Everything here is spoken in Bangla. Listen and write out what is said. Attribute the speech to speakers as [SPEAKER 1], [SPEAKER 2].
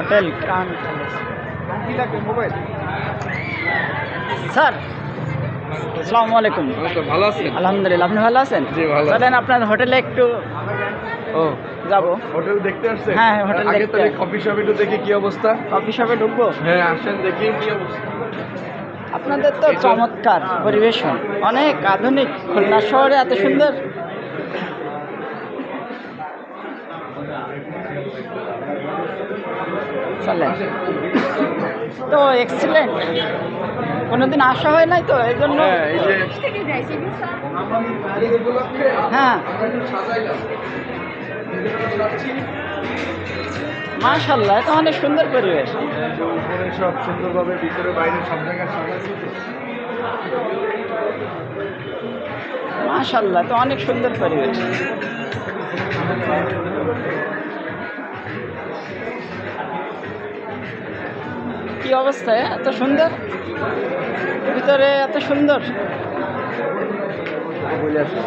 [SPEAKER 1] Hotel crown palace. স্যার আসসালামু আলাইকুম।
[SPEAKER 2] ভালো আছেন?
[SPEAKER 1] আলহামদুলিল্লাহ, আপনি ভালো আছেন?
[SPEAKER 2] জি, ভালো আছি।
[SPEAKER 1] চলেন আপনার হোটেলে একটু
[SPEAKER 2] ও
[SPEAKER 1] যাবো।
[SPEAKER 2] হোটেল দেখতে আসছেন?
[SPEAKER 1] হ্যাঁ, হোটেল
[SPEAKER 2] আগে
[SPEAKER 1] দেখতে।
[SPEAKER 2] তাহলে কফি শপে একটু দেখি কি অবস্থা।
[SPEAKER 1] কফি শপে ঢুকবো।
[SPEAKER 2] হ্যাঁ আসেন দেখি কি অবস্থা।
[SPEAKER 1] আপনাদের তো চমৎকার পরিবেশন, অনেক আধুনিক। খুলনা শহরে এত সুন্দর। চলেন তো, এক্সিলেন্ট। কোনোদিন আসা হয় নাই তো এই জন্য।
[SPEAKER 2] হ্যাঁ এই যে
[SPEAKER 1] হ্যাঁ মাশাআল্লাহ, এটা অনেক সুন্দর পরিবেশ।
[SPEAKER 2] উপরে সব সুন্দরভাবে ভিতরে বাইরে সব জায়গায় সাজাচ্ছি তো।
[SPEAKER 1] মাশাআল্লাহ, তো অনেক সুন্দর পরিবেশ। কি অবস্থা, এত সুন্দর ভিতরে, এত সুন্দর।
[SPEAKER 2] বলে আসি।